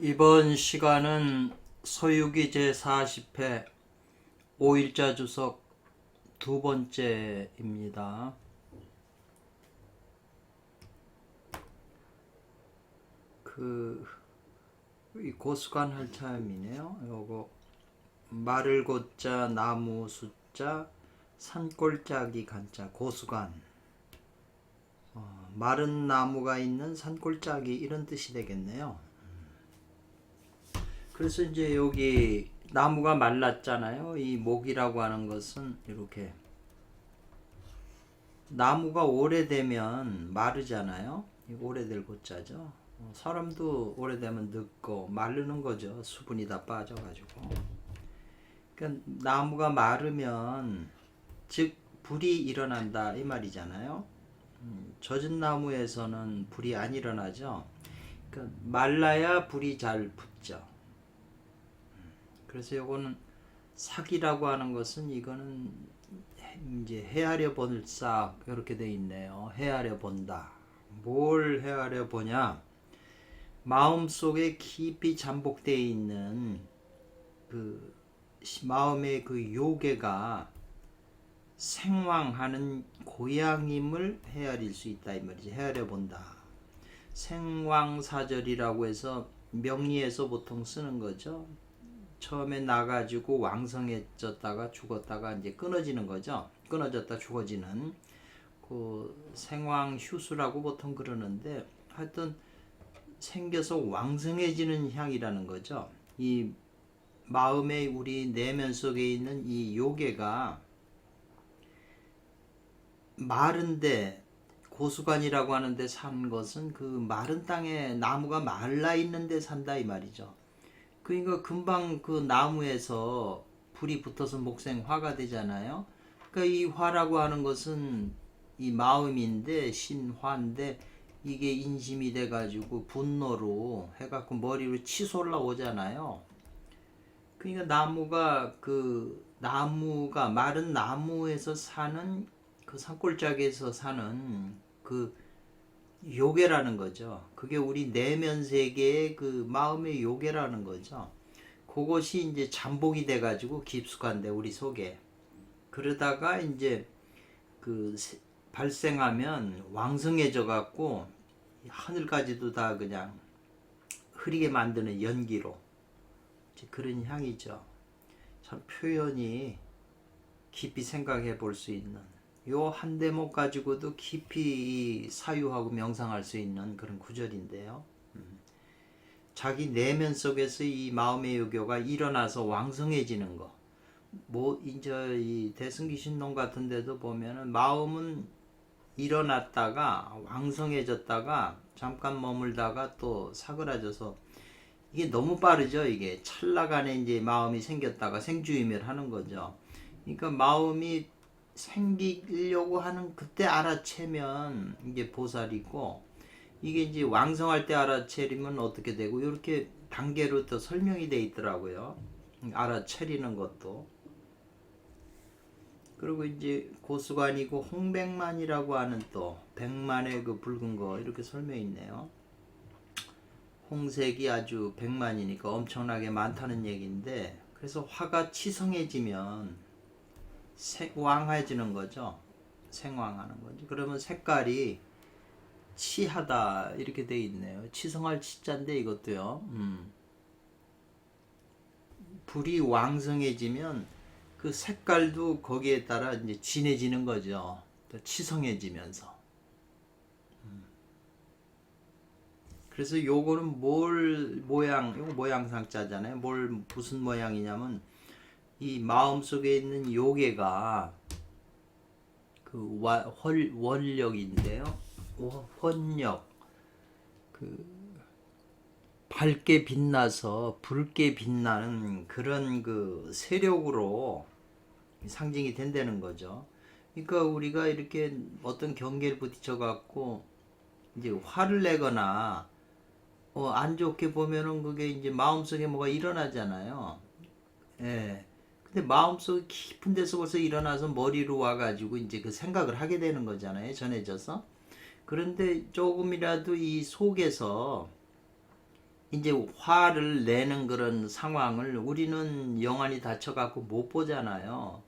이번 시간은 서유기 제40회 5일자 주석 두 번째입니다. 이 고수관 할차음이네요. 요거 말을 고자 나무 숫자 산골짜기 간자 고수관. 마른 나무가 있는 산골짜기 이런 뜻이 되겠네요. 그래서 이제 여기 나무가 말랐잖아요. 이 목이라고 하는 것은 이렇게 나무가 오래되면 마르잖아요. 오래될 고자죠. 사람도 오래되면 늙고 마르는 거죠. 수분이 다 빠져가지고. 그러니까 나무가 마르면 즉 불이 일어난다 이 말이잖아요. 젖은 나무에서는 불이 안 일어나죠. 그러니까 말라야 불이 잘 붙죠. 그래서 요거는 사기라고 하는 것은 이거는 이제 헤아려 본사 이렇게 돼 있네요. 헤아려 본다. 뭘 헤아려 보냐? 마음속에 깊이 잠복되어 있는 그 마음의 그 요괴가 생왕하는 고향임을 헤아릴 수 있다 이 말이지. 헤아려 본다. 생왕사절이라고 해서 명리에서 보통 쓰는 거죠. 처음에 나가지고 왕성해졌다가 죽었다가 이제 끊어지는 거죠. 끊어졌다 죽어지는 그 생왕휴수라고 보통 그러는데 하여튼 생겨서 왕성해지는 향이라는 거죠. 이 마음의 우리 내면 속에 있는 이 요괴가 마른데 고수관이라고 하는데 산 것은 그 마른 땅에 나무가 말라 있는데 산다 이 말이죠. 그러니까 금방 그 나무에서 불이 붙어서 목생화가 되잖아요. 그러니까 이 화라고 하는 것은 이 마음인데 신화인데 이게 인심이 돼가지고 분노로 해갖고 머리로 치솟아 오잖아요. 그러니까 나무가 마른 나무에서 사는 그 산골짜기에서 사는 그 요괴라는 거죠. 그게 우리 내면 세계의 그 마음의 요괴라는 거죠. 그것이 이제 잠복이 돼가지고 깊숙한데 우리 속에. 그러다가 이제 그 발생하면 왕성해져 갖고 하늘까지도 다 그냥 흐리게 만드는 연기로 그런 향이죠. 참 표현이 깊이 생각해 볼 수 있는 요 한 대목 가지고도 깊이 사유하고 명상할 수 있는 그런 구절인데요. 자기 내면 속에서 이 마음의 요교가 일어나서 왕성해지는 거. 뭐 이제 이 대승기신론 같은 데도 보면은 마음은 일어났다가 왕성해졌다가 잠깐 머물다가 또 사그라져서 이게 너무 빠르죠. 이게 찰나간에 이제 마음이 생겼다가 생주임을 거죠. 그러니까 마음이 생기려고 하는 그때 알아채면 이게 보살이고, 이게 이제 왕성할 때 알아채리면 어떻게 되고, 이렇게 단계로 또 설명이 돼 있더라고요. 알아채리는 것도. 그리고 이제 고수관이고 홍백만이라고 하는 또 백만의 그 붉은 거 이렇게 설명이 있네요. 홍색이 아주 백만이니까 엄청나게 많다는 얘기인데, 그래서 화가 치성해지면 왕해지는 거죠. 생왕하는 거죠. 그러면 색깔이 치하다 이렇게 돼 있네요. 치성할 치자인데 이것도요. 불이 왕성해지면 그 색깔도 거기에 따라 이제 진해지는 거죠. 또 치성해지면서. 그래서 요거는 요거 모양상자잖아요. 무슨 모양이냐면 이 마음속에 있는 요괴가 그 원력인데요. 혼력. 그 밝게 빛나서 붉게 빛나는 그런 그 세력으로 상징이 된다는 거죠. 그러니까 우리가 이렇게 어떤 경계를 부딪혀 갖고 이제 화를 내거나 안 좋게 보면은 그게 이제 마음속에 뭐가 일어나잖아요. 예. 근데 마음속 깊은 데서 벌써 일어나서 머리로 와가지고 이제 그 생각을 하게 되는 거잖아요. 전해져서. 그런데 조금이라도 이 속에서 이제 화를 내는 그런 상황을 우리는 영안이 다쳐갖고 못 보잖아요.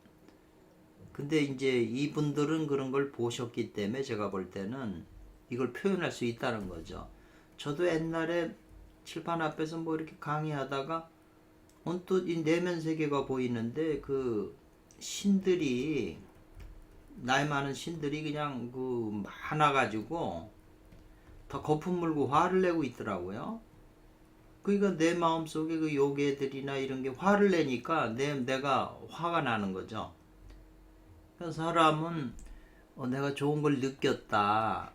근데 이제 이분들은 그런 걸 보셨기 때문에 제가 볼 때는 이걸 표현할 수 있다는 거죠. 저도 옛날에 칠판 앞에서 뭐 이렇게 강의하다가 언뜻 이 내면 세계가 보이는데 그 신들이 나이 많은 신들이 그냥 그 많아가지고 다 거품 물고 화를 내고 있더라고요. 그러니까 내 마음속에 그 요괴들이나 이런 게 화를 내니까 내가 화가 나는 거죠. 그래서 사람은 내가 좋은 걸 느꼈다.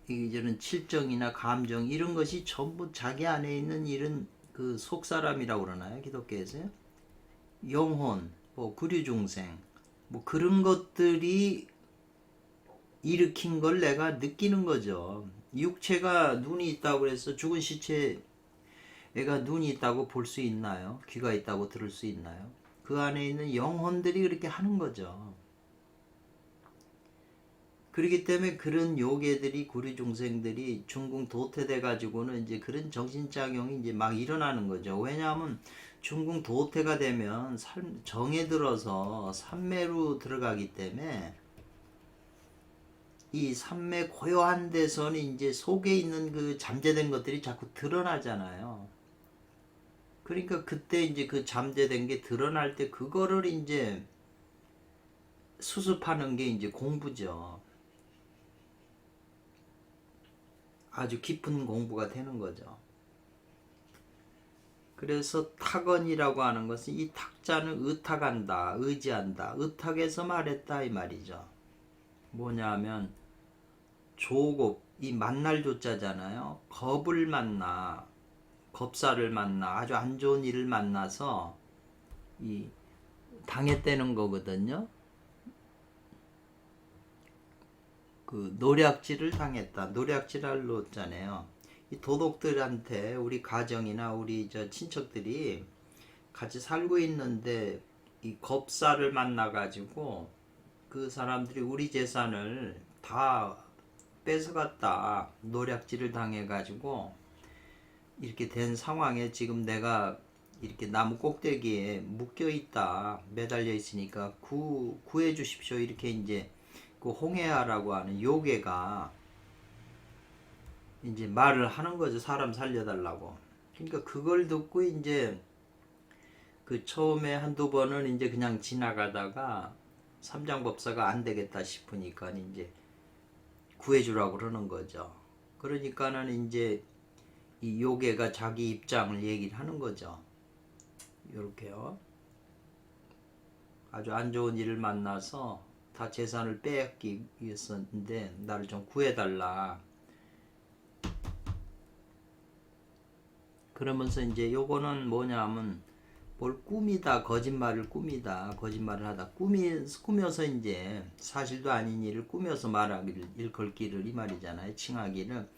이제는 칠정이나 감정 이런 것이 전부 자기 안에 있는 이런 그 속사람이라고 그러나요? 기독교에서요? 영혼, 뭐 구류중생, 뭐 그런 것들이 일으킨 걸 내가 느끼는 거죠. 육체가 눈이 있다고 해서 죽은 시체가 눈이 있다고 볼 수 있나요? 귀가 있다고 들을 수 있나요? 그 안에 있는 영혼들이 그렇게 하는 거죠. 그렇기 때문에 그런 요괴들이 구류중생들이 중궁 도태돼 가지고는 이제 그런 정신작용이 이제 막 일어나는 거죠. 왜냐하면 중궁 도태가 되면 정에 들어서 삼매로 들어가기 때문에 이 삼매 고요한 데서는 이제 속에 있는 그 잠재된 것들이 자꾸 드러나잖아요. 그러니까 그때 이제 그 잠재된 게 드러날 때 그거를 이제 수습하는 게 이제 공부죠. 아주 깊은 공부가 되는 거죠. 그래서 탁언이라고 하는 것은 이 탁자는 의탁한다, 의지한다, 의탁에서 말했다 이 말이죠. 뭐냐면 조급, 이 만날 조자잖아요. 겁을 만나, 겁사를 만나, 아주 안 좋은 일을 만나서 이 당했다는 거거든요. 그 노략질을 당했다. 노략질할 노잖아요. 이 도둑들한테 우리 가정이나 우리 저 친척들이 같이 살고 있는데 이 겁사를 만나 가지고 그 사람들이 우리 재산을 다 뺏어갔다. 노략질을 당해 가지고 이렇게 된 상황에 지금 내가 이렇게 나무 꼭대기에 묶여 있다. 매달려 있으니까 구해 주십시오. 이렇게 이제 그 홍해아라고 하는 요괴가 이제 말을 하는 거죠. 사람 살려달라고. 그러니까 그걸 듣고 이제 그 처음에 한두 번은 이제 그냥 지나가다가 삼장법사가 안 되겠다 싶으니까 이제 구해주라고 그러는 거죠. 그러니까는 이제 이 요괴가 자기 입장을 얘기를 하는 거죠. 요렇게요. 아주 안 좋은 일을 만나서 다 재산을 빼앗기 위해서인데 나를 좀 구해달라. 그러면서 이제 요거는 뭐냐면 뭘 꾸미다, 거짓말을 꾸미다, 거짓말을 하다, 꾸며서 이제 사실도 아닌 일을 꾸며서 말하기를, 일컬기를 이 말이잖아요. 칭하기를.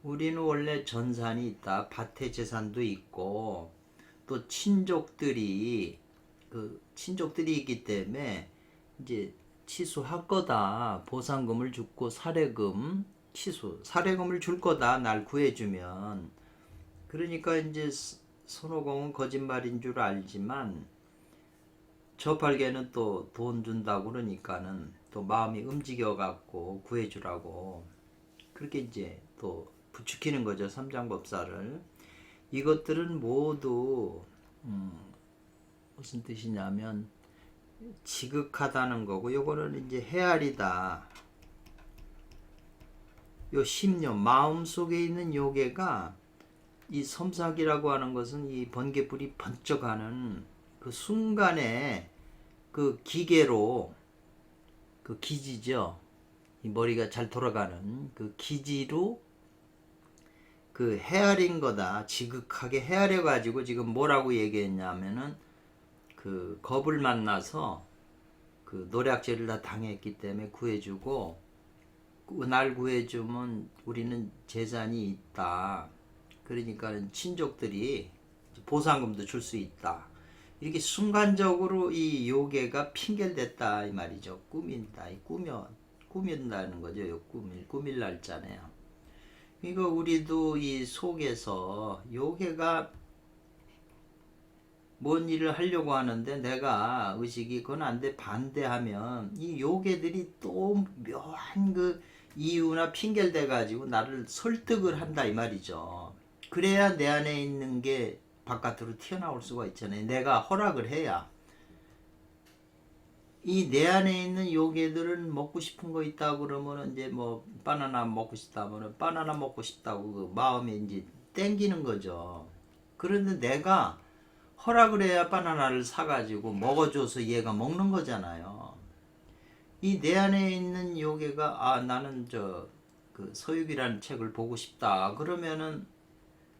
우리는 원래 전산이 있다, 밭에 재산도 있고 또 친족들이 있기 때문에 이제 치수할 거다. 보상금을 주고 사례금을 줄 거다. 날 구해주면. 그러니까 이제 손오공은 거짓말인 줄 알지만 저팔계는 또 돈 준다고 그러니까는 또 마음이 움직여 갖고 구해주라고 그렇게 이제 또 부추기는 거죠. 삼장법사를. 이것들은 모두 무슨 뜻이냐면 지극하다는 거고 요거는 이제 헤아리다. 요 심령 마음속에 있는 요괴가 이 섬삭이라고 하는 것은 이 번개불이 번쩍하는 그 순간에 그 기계로 그 기지죠. 이 머리가 잘 돌아가는 그 기지로 그 헤아린 거다. 지극하게 헤아려 가지고 지금 뭐라고 얘기했냐면은 그 겁을 만나서 그 노략질을 다 당했기 때문에 구해주고 날 구해주면 우리는 재산이 있다. 그러니까 친족들이 보상금도 줄 수 있다. 이렇게 순간적으로 이 요괴가 핑계됐다 이 말이죠. 꾸민다, 꾸민다는 거죠. 꾸밀 날짜네요. 이거 우리도 이 속에서 요괴가 뭔 일을 하려고 하는데 내가 의식이 그건 안 돼 반대하면 이 요괴들이 또 묘한 그 이유나 핑계를 대 가지고 나를 설득을 한다 이 말이죠. 그래야 내 안에 있는 게 바깥으로 튀어나올 수가 있잖아요. 내가 허락을 해야. 이 내 안에 있는 요괴들은 먹고 싶은 거 있다 그러면은 이제 뭐 바나나 먹고 싶다 하면은 바나나 먹고 싶다고 그 마음에 이제 땡기는 거죠. 그런데 내가 허락을 해야 바나나를 사가지고 먹어줘서 얘가 먹는 거잖아요. 이 내 안에 있는 요괴가 아 나는 저 그 서유기라는 책을 보고 싶다 그러면은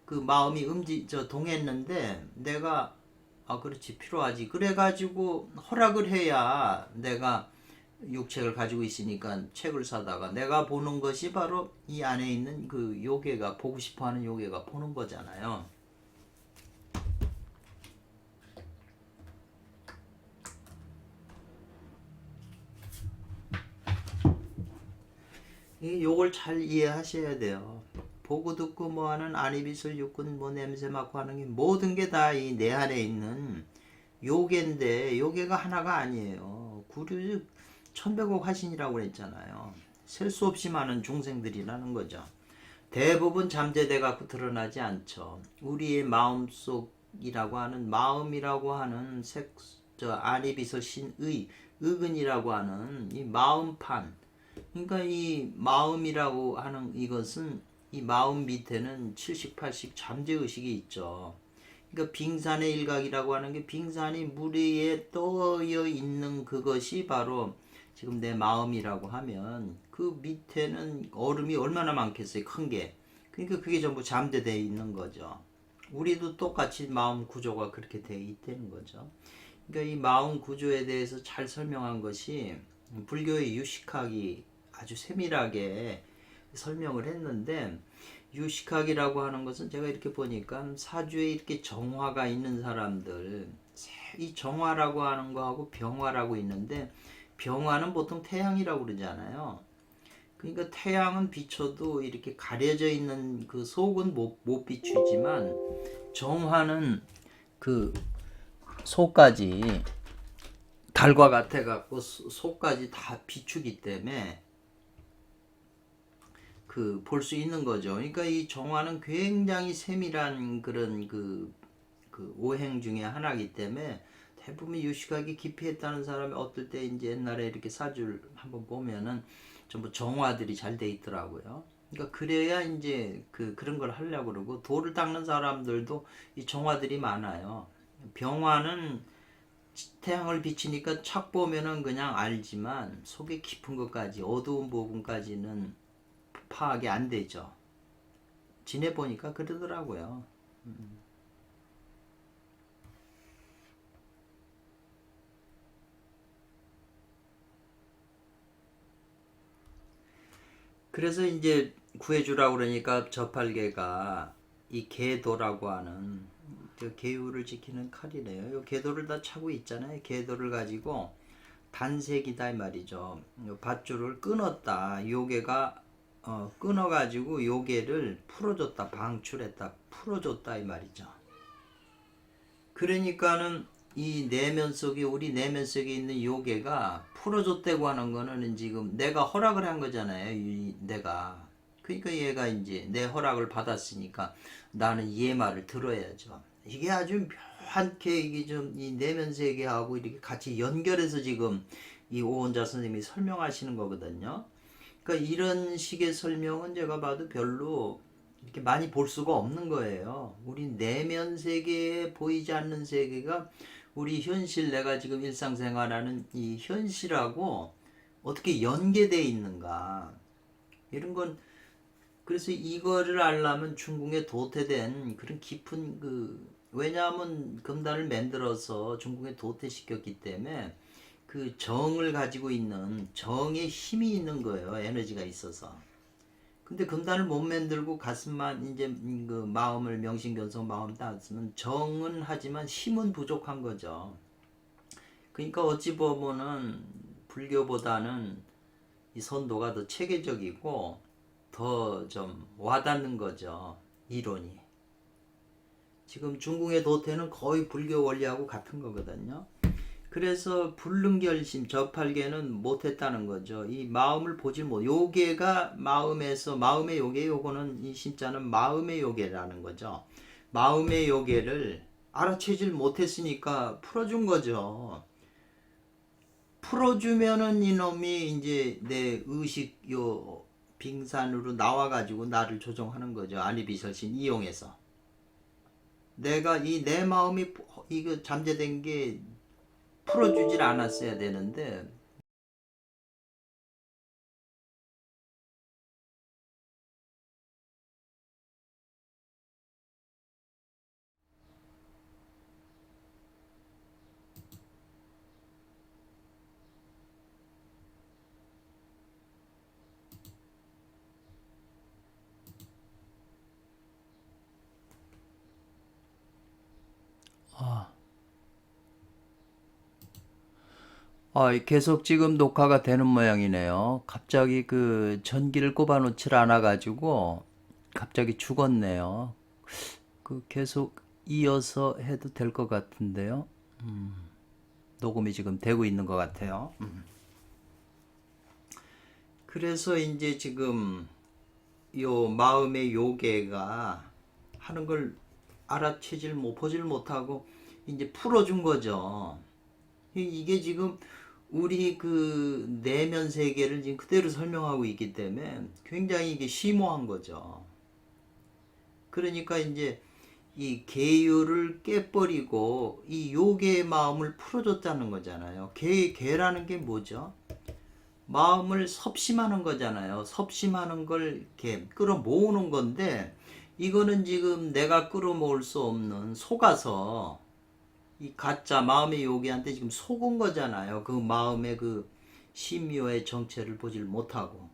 그 마음이 동했는데 내가 아 그렇지 필요하지 그래가지고 허락을 해야 내가 육책을 가지고 있으니까 책을 사다가 내가 보는 것이 바로 이 안에 있는 그 요괴가 보고 싶어하는 요괴가 보는 거잖아요. 요걸 잘 이해하셔야 돼요. 보고 듣고 뭐하는 안이비설 육군 뭐 냄새 맡고 하는 게 모든 게 다 이 내 안에 있는 요괴인데 요괴가 하나가 아니에요. 구류 천백억 화신이라고 그랬잖아요. 셀 수 없이 많은 중생들이라는 거죠. 대부분 잠재돼 갖고 드러나지 않죠. 우리의 마음속이라고 하는 마음이라고 하는 안이비설 신의 의근이라고 하는 이 마음판 그러니까 이 마음이라고 하는 이것은 이 마음 밑에는 70, 80 잠재의식이 있죠. 그러니까 빙산의 일각이라고 하는 게 빙산이 물 위에 떠여 있는 그것이 바로 지금 내 마음이라고 하면 그 밑에는 얼음이 얼마나 많겠어요. 큰 게. 그러니까 그게 전부 잠재되어 있는 거죠. 우리도 똑같이 마음 구조가 그렇게 되어 있다는 거죠. 그러니까 이 마음 구조에 대해서 잘 설명한 것이 불교의 유식학이 아주 세밀하게 설명을 했는데 유식학이라고 하는 것은 제가 이렇게 보니까 사주에 이렇게 정화가 있는 사람들 이 정화라고 하는 거하고 병화라고 있는데 병화는 보통 태양이라고 그러잖아요. 그러니까 태양은 비춰도 이렇게 가려져 있는 그 속은 못 비추지만 정화는 그 속까지 달과 같아 갖고 속까지 다 비추기 때문에 그 볼 수 있는 거죠. 그러니까 이 정화는 굉장히 세밀한 그런 그 오행 중에 하나이기 때문에 대부분 유식하게 깊이 했다는 사람이 어떨 때 이제 옛날에 이렇게 사주를 한번 보면은 전부 정화들이 잘 돼 있더라고요. 그러니까 그래야 이제 그런 걸 하려고 그러고 돌을 닦는 사람들도 이 정화들이 많아요. 병화는 태양을 비치니까 착 보면은 그냥 알지만 속에 깊은 것까지 어두운 부분까지는 파악이 안 되죠. 지내보니까 그러더라고요. 그래서 이제 구해주라고 그러니까 저팔계가 이 계도라고 하는 저 계율을 지키는 칼이래요. 이 계도를 다 차고 있잖아요. 계도를 가지고 단색이다 이 말이죠. 밧줄을 끊었다. 요괴가 끊어가지고 요괴를 풀어줬다. 방출했다. 풀어줬다 이 말이죠. 그러니까는 이 내면 속에 우리 내면 속에 있는 요괴가 풀어줬다고 하는 거는 지금 내가 허락을 한 거잖아요. 내가. 그러니까 얘가 이제 내 허락을 받았으니까 나는 얘 말을 들어야죠. 이게 아주 묘한게 이게 좀 이 내면 세계하고 이렇게 같이 연결해서 지금 이 오원자 선생님이 설명하시는 거거든요. 그러니까 이런 식의 설명은 제가 봐도 별로 이렇게 많이 볼 수가 없는 거예요. 우리 내면 세계에 보이지 않는 세계가 우리 현실 내가 지금 일상생활하는 이 현실하고 어떻게 연계되어 있는가 이런 건 그래서 이거를 알려면 중국에 도태된 그런 깊은 왜냐하면 금단을 만들어서 중국에 도태시켰기 때문에 그 정을 가지고 있는 정의 힘이 있는 거예요. 에너지가 있어서. 근데 금단을 못 만들고 가슴만 이제 그 마음을 명심견성 마음 따으면 정은 하지만 힘은 부족한 거죠. 그러니까 어찌 보면은 불교보다는 이 선도가 더 체계적이고 더 좀 와닿는 거죠. 이론이. 지금 중궁의 도태는 거의 불교 원리하고 같은 거거든요. 그래서 불능결심 저팔계는 못했다는 거죠. 이 마음을 보질 못. 요계가 마음에서 마음의 요계, 요거는 이 신자는 마음의 요계라는 거죠. 마음의 요계를 알아채질 못했으니까 풀어준 거죠. 풀어주면은 이놈이 이제 내 의식 요 빙산으로 나와가지고 나를 조종하는 거죠. 아니비설신 이용해서. 내가 이 내 마음이 이거 잠재된 게 풀어주질 않았어야 되는데 계속 지금 녹화가 되는 모양이네요. 갑자기 그 전기를 꼽아 놓질 않아 가지고 갑자기 죽었네요. 그 계속 이어서 해도 될 것 같은데요. 녹음이 지금 되고 있는 것 같아요. 그래서 이제 지금 요 마음의 요괴가 하는 걸 알아채질 못 보질 못하고 이제 풀어준 거죠. 이게 지금 우리 그 내면 세계를 지금 그대로 설명하고 있기 때문에 굉장히 이게 심오한 거죠. 그러니까 이제 이 계율을 깨버리고 이 요괴의 마음을 풀어줬다는 거잖아요. 계라는 게 뭐죠? 마음을 섭심하는 거잖아요. 섭심하는 걸 이렇게 끌어모으는 건데 이거는 지금 내가 끌어모을 수 없는 속아서 이 가짜 마음의 요기한테 지금 속은 거잖아요. 그 마음의 그 심요의 정체를 보질 못하고.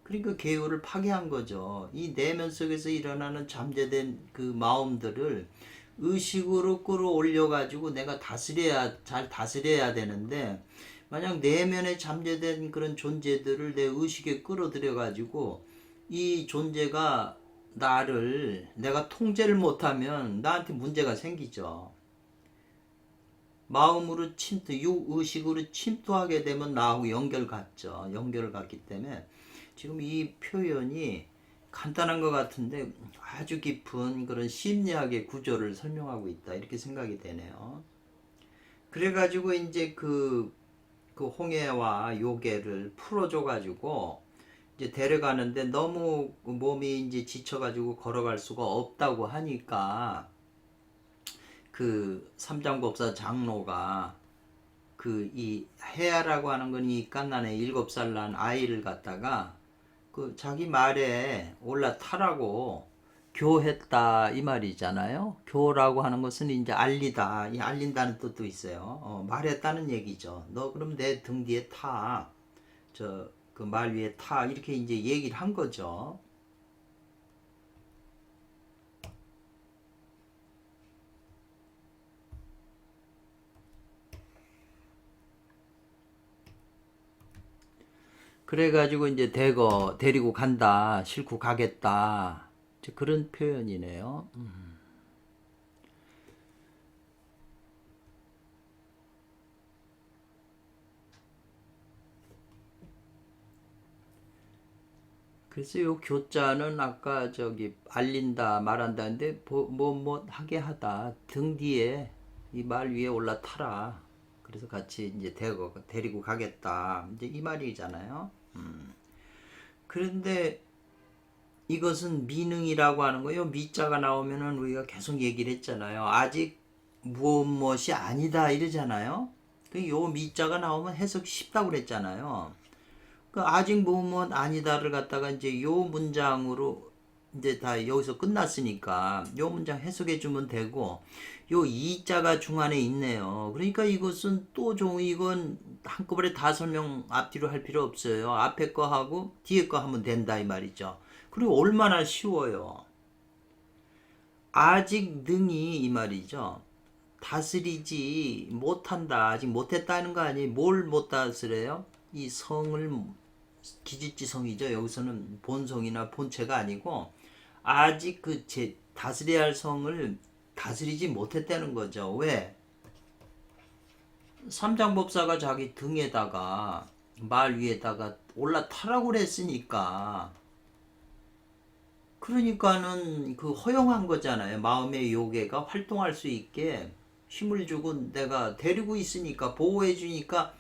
그러니까 계율을 파괴한 거죠. 이 내면 속에서 일어나는 잠재된 그 마음들을 의식으로 끌어올려 가지고 내가 잘 다스려야 되는데 만약 내면에 잠재된 그런 존재들을 내 의식에 끌어들여 가지고 이 존재가 내가 통제를 못하면 나한테 문제가 생기죠. 마음으로 유의식으로 침투하게 되면 나하고 연결 갖죠. 연결을 갖기 때문에 지금 이 표현이 간단한 것 같은데 아주 깊은 그런 심리학의 구조를 설명하고 있다. 이렇게 생각이 되네요. 그래가지고 이제 그 홍해와 요괴를 풀어줘가지고 이제 데려가는데 너무 몸이 이제 지쳐가지고 걸어갈 수가 없다고 하니까 그 삼장법사 장로가 그 이 해아라고 하는 건 이 갓난에 7살 난 아이를 갖다가 그 자기 말에 올라타라고 교했다 이 말이잖아요. 교라고 하는 것은 이제 알리다, 이 알린다는 뜻도 있어요. 말했다는 얘기죠. 너 그럼 내 등 뒤에 타, 저 그 말 위에 타 이렇게 이제 얘기를 한 거죠. 그래가지고 이제 데리고 간다, 싣고 가겠다. 이제 그런 표현이네요. 그래서 요 교자는 아까 저기 알린다 말한다는데 뭐 하게 하다 등 뒤에 이 말 위에 올라타라. 그래서 같이 이제 데리고 가겠다. 이제 이 말이잖아요. 그런데 이것은 미능이라고 하는 거예요. 미자가 나오면은 우리가 계속 얘기를 했잖아요. 아직 무엇이 아니다 이러잖아요. 요 미자가 나오면 해석 쉽다고 그랬잖아요. 그 아직 무엇 아니다를 갖다가 이제 요 문장으로 이제 다 여기서 끝났으니까 요 문장 해석해 주면 되고 요 이자가 중간에 있네요. 그러니까 이것은 이건 한꺼번에 다 설명 앞뒤로 할 필요 없어요. 앞에 거 하고 뒤에 거 하면 된다 이 말이죠. 그리고 얼마나 쉬워요. 아직 능히 이 말이죠. 다스리지 못한다. 아직 못했다는 거 아니에요. 뭘 못 다스려요? 이 성을 기질지성이죠. 여기서는 본성이나 본체가 아니고 아직 그 다스려야 할 성을 다스리지 못했다는 거죠. 왜? 삼장법사가 자기 등에다가 말 위에다가 올라타라고 그랬으니까 그러니까는 그 허용한 거잖아요. 마음의 요괴가 활동할 수 있게 힘을 주고 내가 데리고 있으니까 보호해 주니까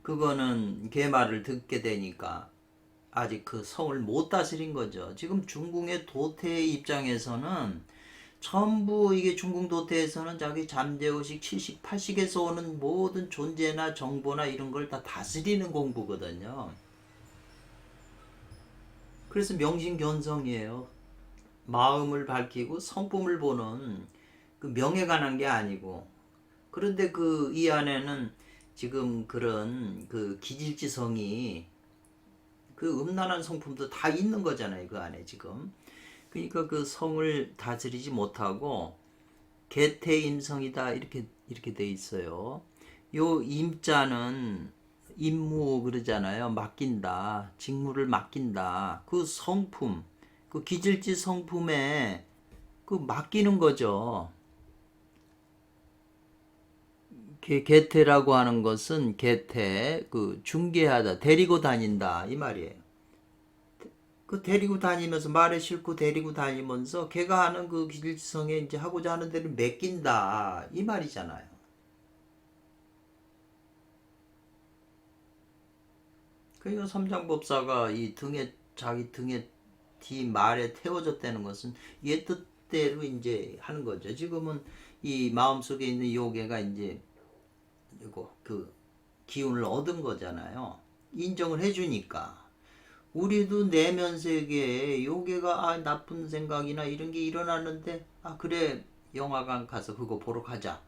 그거는 걔 말을 듣게 되니까 아직 그 성을 못 다스린 거죠. 지금 중궁의 도태의 입장에서는 전부 이게 중궁 도태에서는 자기 잠재의식 70, 80에서 오는 모든 존재나 정보나 이런 걸 다 다스리는 공부거든요. 그래서 명심견성이에요. 마음을 밝히고 성품을 보는 그 명에 관한 게 아니고 그런데 그 이 안에는 지금 그런 그 기질지성이 그 음란한 성품도 다 있는 거잖아요. 그 안에 지금. 그러니까 그 성을 다스리지 못하고 개태임성이다 이렇게 돼 있어요. 요 임자는 임무 그러잖아요. 맡긴다. 직무를 맡긴다. 그 성품, 그 기질지 성품에 그 맡기는 거죠. 개태라고 하는 것은 개태, 그 중개하다, 데리고 다닌다 이 말이에요. 그 데리고 다니면서 말에 싣고 데리고 다니면서 걔가 하는 그 기질성에 이제 하고자 하는 대로 맡긴다 이 말이잖아요. 그러니까 삼장법사가 이 등에 자기 등에 뒤 말에 태워졌다는 것은 얘 뜻대로 이제 하는 거죠. 지금은 이 마음속에 있는 요괴가 이제 이거 그 기운을 얻은 거잖아요. 인정을 해주니까. 우리도 내면 세계에 요괴가 나쁜 생각이나 이런 게 일어나는데 그래 영화관 가서 그거 보러 가자.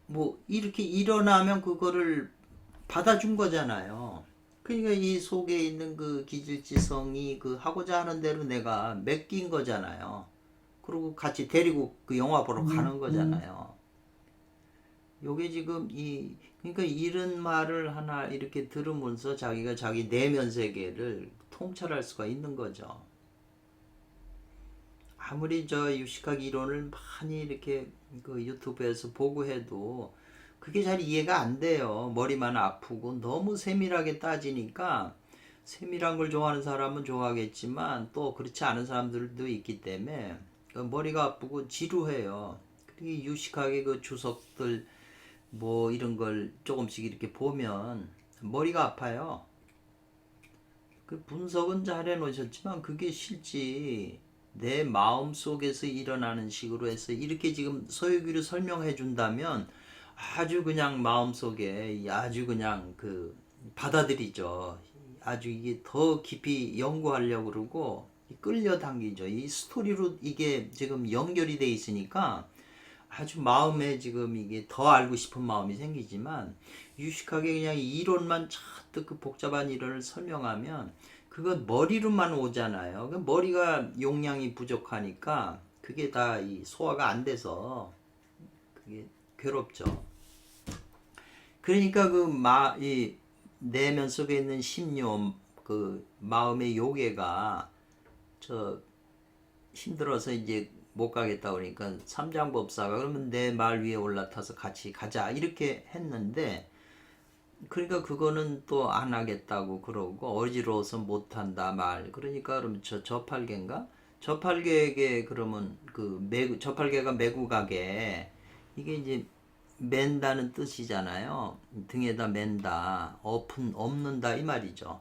뭐 이렇게 일어나면 그거를 받아준 거잖아요. 그러니까 이 속에 있는 그 기질지성이 그 하고자 하는 대로 내가 맡긴 거잖아요. 그리고 같이 데리고 그 영화 보러 가는 거잖아요. 요게 지금 그러니까 이런 말을 하나 이렇게 들으면서 자기가 자기 내면 세계를 통찰할 수가 있는 거죠. 아무리 저 유식학 이론을 많이 이렇게 그 유튜브에서 보고 해도 그게 잘 이해가 안 돼요. 머리만 아프고 너무 세밀하게 따지니까 세밀한 걸 좋아하는 사람은 좋아하겠지만 또 그렇지 않은 사람들도 있기 때문에 머리가 아프고 지루해요. 그리고 유식하게 그 주석들 뭐 이런 걸 조금씩 이렇게 보면 머리가 아파요. 그 분석은 잘 해놓으셨지만 그게 실지 내 마음 속에서 일어나는 식으로 해서 이렇게 지금 서유기를 설명해 준다면 아주 그냥 마음 속에 아주 그냥 그 받아들이죠. 아주 이게 더 깊이 연구하려고 그러고 끌려당기죠. 이 스토리로 이게 지금 연결이 돼 있으니까 아주 마음에 지금 이게 더 알고 싶은 마음이 생기지만 유식하게 그냥 이론만 잔뜩 그 복잡한 이론을 설명하면 그건 머리로만 오잖아요. 그 머리가 용량이 부족하니까 그게 다 이 소화가 안 돼서 그게 괴롭죠. 그러니까 이 내면 속에 있는 심료, 그 마음의 요괴가 저 힘들어서 이제 못 가겠다 그러니까 삼장법사가 그러면 내 말 위에 올라타서 같이 가자 이렇게 했는데 그러니까 그거는 또 안 하겠다고 그러고 어지러워서 못 한다 말 그러니까 그럼 저팔계인가 저팔계에게 그러면 그 저팔계가 메고 가게 이게 이제 맨다는 뜻이잖아요. 등에다 맨다 없는다 이 말이죠.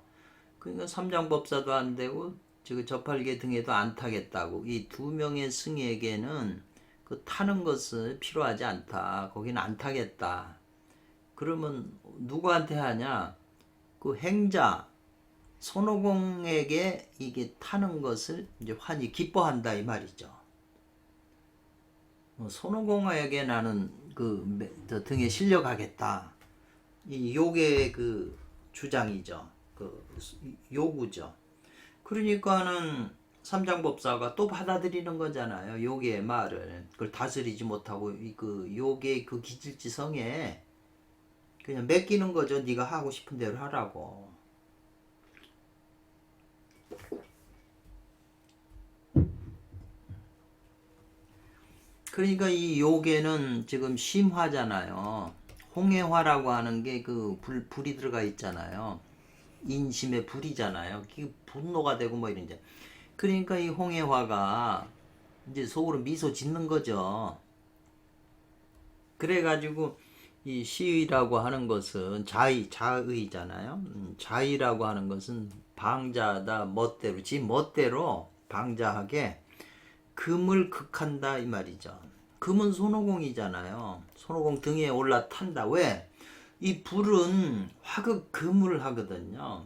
그러니까 삼장법사도 안 되고 지금 저팔계 등에도 안 타겠다고 이 두 명의 승에게는 그 타는 것은 필요하지 않다. 거기는 안 타겠다. 그러면 누구한테 하냐? 그 행자 손오공에게 이게 타는 것을 이제 환히 기뻐한다 이 말이죠. 손오공에게 나는 그 등에 실려가겠다. 이 요게 그 주장이죠. 그 요구죠. 그러니까는 삼장법사가 또 받아들이는 거잖아요. 요괴의 말을 그걸 다스리지 못하고 그 요괴의 그 기질지성에 그냥 맡기는 거죠. 네가 하고 싶은 대로 하라고. 그러니까 이 요괴는 지금 심화잖아요. 홍해화라고 하는 게 그 불이 들어가 있잖아요. 인심의 불이잖아요. 그 분노가 되고 뭐 이런데. 그러니까 이 홍해화가 이제 속으로 미소 짓는 거죠. 그래가지고 이 시의라고 하는 것은 자의잖아요. 자의라고 하는 것은 방자하다, 멋대로, 지 멋대로 방자하게 금을 극한다 이 말이죠. 금은 손오공이잖아요. 손오공 등에 올라탄다. 왜? 이 불은 화극 금을 하거든요.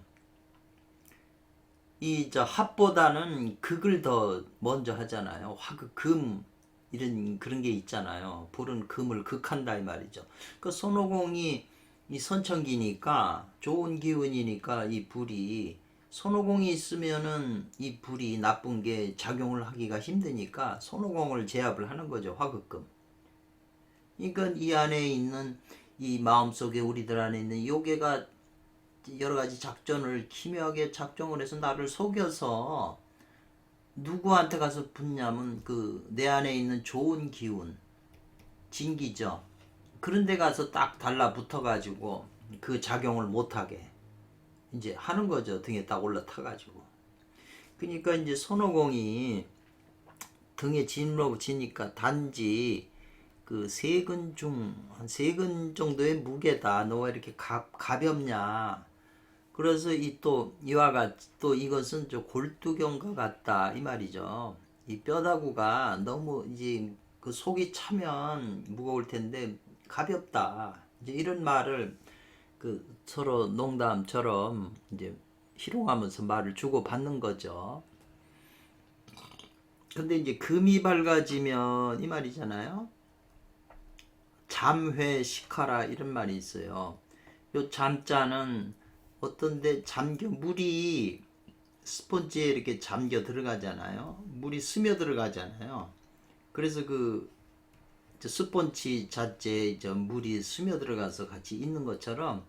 이 저 합보다는 극을 더 먼저 하잖아요. 화극 금 이런 그런 게 있잖아요. 불은 금을 극한다 이 말이죠. 그 손오공이 이 선천기니까 좋은 기운이니까 이 불이 손오공이 있으면은 이 불이 나쁜 게 작용을 하기가 힘드니까 손오공을 제압을 하는 거죠. 화극금. 그러니까 이 안에 있는 이 마음속에 우리들 안에 있는 요괴가 여러 가지 작전을 기묘하게 작정을 해서 나를 속여서 누구한테 가서 붙냐면 그 내 안에 있는 좋은 기운, 진기죠. 그런 데 가서 딱 달라붙어 가지고 그 작용을 못하게 이제 하는 거죠. 등에 딱 올라타 가지고. 그러니까 이제 손오공이 등에 짐으로 지니까 단지 그 세근 중 한 세근 정도의 무게다. 너가 이렇게 가볍냐. 그래서 이 또 이와 같이 또 이것은 저 골두경과 같다 이 말이죠. 이 뼈다구가 너무 이제 그 속이 차면 무거울 텐데 가볍다. 이제 이런 말을 그 서로 농담처럼 이제 희롱하면서 말을 주고 받는 거죠. 근데 이제 금이 밝아지면 이 말이잖아요. 잠회식하라 이런 말이 있어요. 요 잠자는 어떤데 잠겨 물이 스펀지에 이렇게 잠겨 들어가잖아요. 물이 스며 들어가잖아요. 그래서 그 스펀지 자체에 물이 스며 들어가서 같이 있는 것처럼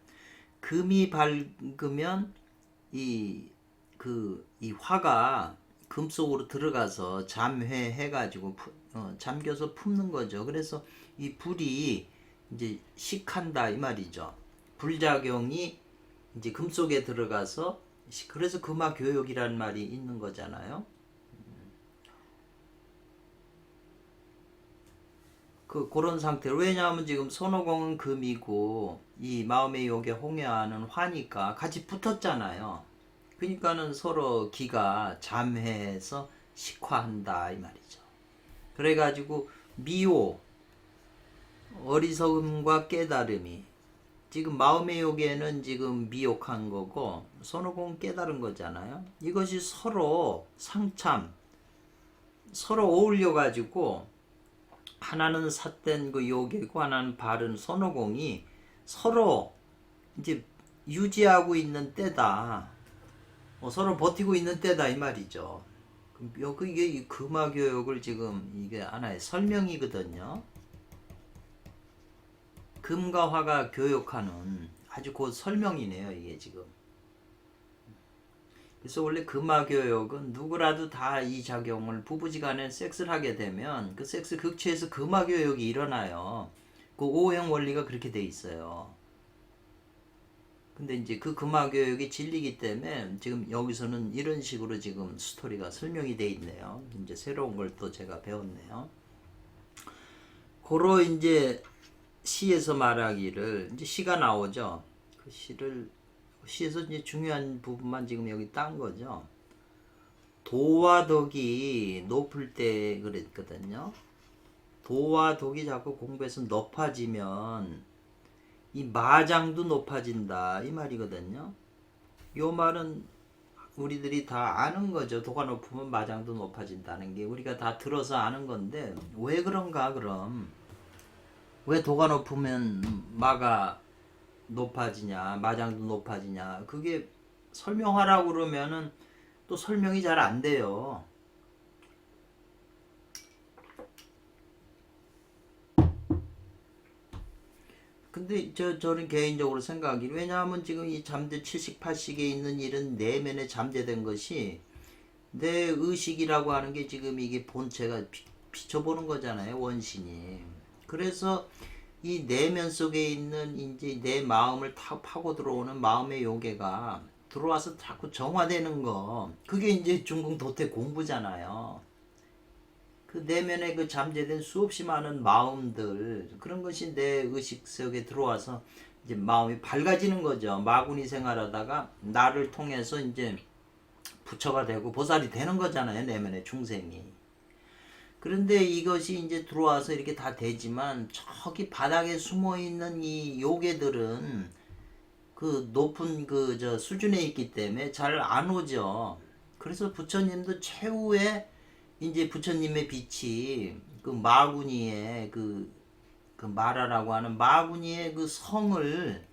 금이 밝으면 이 화가 금 속으로 들어가서 잠회해가지고 잠겨서 품는 거죠. 그래서 이 불이 이제 식한다 이 말이죠. 불작용이 이제 금 속에 들어가서 그래서 금화교역이라는 말이 있는 거잖아요. 그런 상태로 왜냐하면 지금 손오공은 금이고 이 마음의 욕에 홍해하는 화니까 같이 붙었잖아요. 그러니까는 서로 기가 잠해해서 식화한다 이 말이죠. 그래가지고 미호 어리석음과 깨달음이 지금 마음의 욕에는 지금 미혹한 거고 손오공 깨달은 거잖아요. 이것이 서로 상참 서로 어울려 가지고 하나는 삿된 그 욕이고 하나는 바른 손오공이 서로 이제 유지하고 있는 때다. 서로 버티고 있는 때다 이 말이죠. 이게 이 금화교역을 지금 이게 하나의 설명이거든요. 금과 화가 교역하는 아주 곧 설명이네요 이게 지금. 그래서 원래 금화교역은 누구라도 다 이 작용을 부부지간에 섹스를 하게 되면 그 섹스 극치에서 금화교역이 일어나요. 그 오행 원리가 그렇게 돼 있어요. 근데 이제 그 금화교역이 진리기 때문에 지금 여기서는 이런 식으로 지금 스토리가 설명이 돼 있네요. 이제 새로운 걸 또 제가 배웠네요. 고로 이제 시에서 말하기를 이제 시가 나오죠. 그 시에서 이제 중요한 부분만 지금 여기 딴 거죠. 도와 덕이 높을 때 그랬거든요. 도와 덕이 자꾸 공부해서 높아지면 이 마장도 높아진다 이 말이거든요. 요 말은 우리들이 다 아는 거죠. 도가 높으면 마장도 높아진다는 게 우리가 다 들어서 아는 건데 왜 그런가 그럼? 왜 도가 높으면 마가 높아지냐 마장도 높아지냐 그게 설명하라고 그러면은 또 설명이 잘 안 돼요. 근데 저는 개인적으로 생각하기 왜냐하면 지금 이 잠재 70, 80에 있는 일은 내면에 잠재된 것이 내 의식이라고 하는 게 지금 이게 본체가 비춰보는 거잖아요, 원신이. 그래서 이 내면 속에 있는 이제 내 마음을 파고 들어오는 마음의 요괴가 들어와서 자꾸 정화되는 거, 그게 이제 중국 도태 공부잖아요. 그 내면에 그 잠재된 수없이 많은 마음들, 그런 것이 내 의식 속에 들어와서 이제 마음이 밝아지는 거죠. 마구니 생활하다가 나를 통해서 이제 부처가 되고 보살이 되는 거잖아요, 내면의 중생이. 그런데 이것이 이제 들어와서 이렇게 다 되지만 저기 바닥에 숨어 있는 이 요괴들은 그 높은 그 저 수준에 있기 때문에 잘 안 오죠. 그래서 부처님도 최후에 이제 부처님의 빛이 그 마구니의 그 마라라고 하는 마구니의 그 성을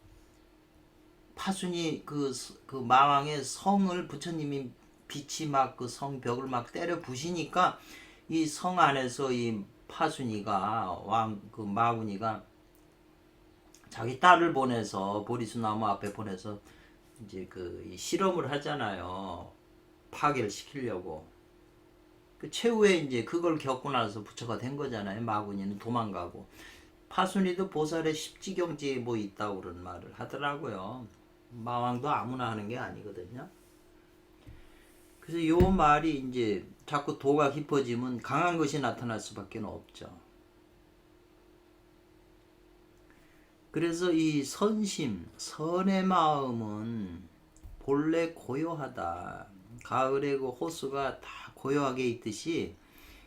파순이 그 마왕의 성을 부처님이 빛이 막 그 성벽을 막 때려 부시니까 이 성 안에서 이 파순이가 왕 그 마구니가 자기 딸을 보내서 보리수 나무 앞에 보내서 이제 그 실험을 하잖아요. 파괴를 시키려고. 그 최후에 이제 그걸 겪고 나서 부처가 된 거잖아요. 마구니는 도망가고. 파순이도 보살의 십지경지에 뭐 있다고 그런 말을 하더라고요. 마왕도 아무나 하는 게 아니거든요. 그래서 요 말이 이제 자꾸 도가 깊어지면 강한 것이 나타날 수밖에 없죠. 그래서 이 선심, 선의 마음은 본래 고요하다. 가을의 그 호수가 다 고요하게 있듯이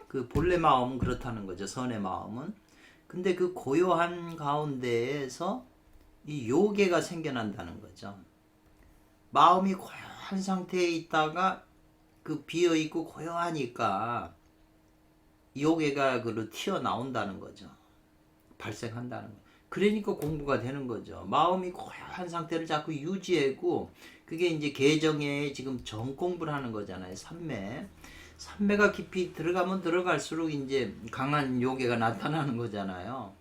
그 본래 마음은 그렇다는 거죠. 선의 마음은. 근데 그 고요한 가운데에서 이 요괴가 생겨난다는 거죠. 마음이 고요한 상태에 있다가 그 비어있고 고요하니까 요괴가 그로 튀어나온다는 거죠. 발생한다는 거죠. 그러니까 공부가 되는 거죠. 마음이 고요한 상태를 자꾸 유지하고 그게 이제 개정에 지금 정공부를 하는 거잖아요. 삼매. 삼매가 깊이 들어가면 들어갈수록 이제 강한 요괴가 나타나는 거잖아요.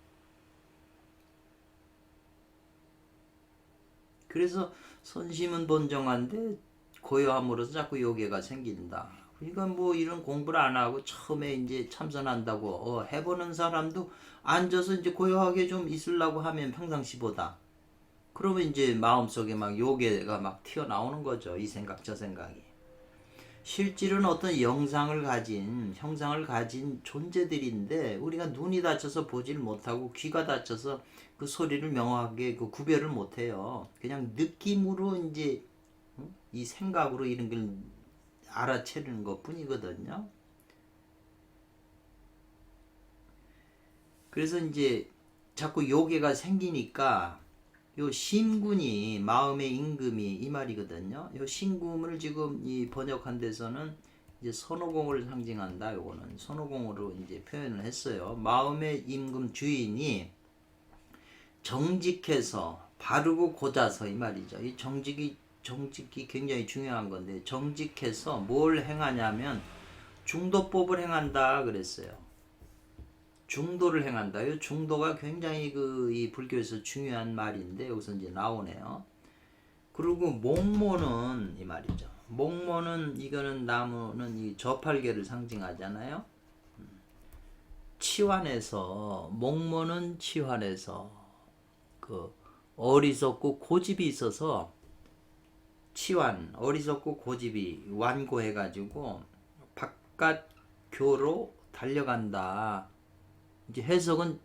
그래서 선심은 번정한데 고요함으로써 자꾸 요괴가 생긴다. 그러니까 뭐 이런 공부를 안 하고 처음에 이제 참선한다고 해보는 사람도 앉아서 이제 고요하게 좀 있으려고 하면 평상시보다 그러면 이제 마음속에 막 요괴가 막 튀어나오는 거죠. 이 생각 저 생각이. 실질은 어떤 형상을 가진 존재들인데 우리가 눈이 다쳐서 보질 못하고 귀가 다쳐서 그 소리를 명확하게 그 구별을 못해요. 그냥 느낌으로 이제 이 생각으로 이런 걸 알아채는 것 뿐이거든요. 그래서 이제 자꾸 요괴가 생기니까 요 심군이 마음의 임금이 이 말이거든요. 요 심금을 지금 이 번역한 데서는 이제 선호공을 상징한다. 요거는 선호공으로 이제 표현을 했어요. 마음의 임금 주인이 정직해서 바르고 고자서 이 말이죠. 이 정직이 굉장히 중요한 건데 정직해서 뭘 행하냐면 중도법을 행한다 그랬어요. 중도를 행한다. 이 중도가 굉장히 이 불교에서 중요한 말인데 여기서 이제 나오네요. 그리고 목모는 이 말이죠. 목모는 이거는 나무는 이 저팔계를 상징하잖아요. 치환해서 목모는 치환해서 그 어리석고 고집이 있어서 치환 어리석고 고집이 완고해가지고 바깥 교로 달려간다. 이제 해석은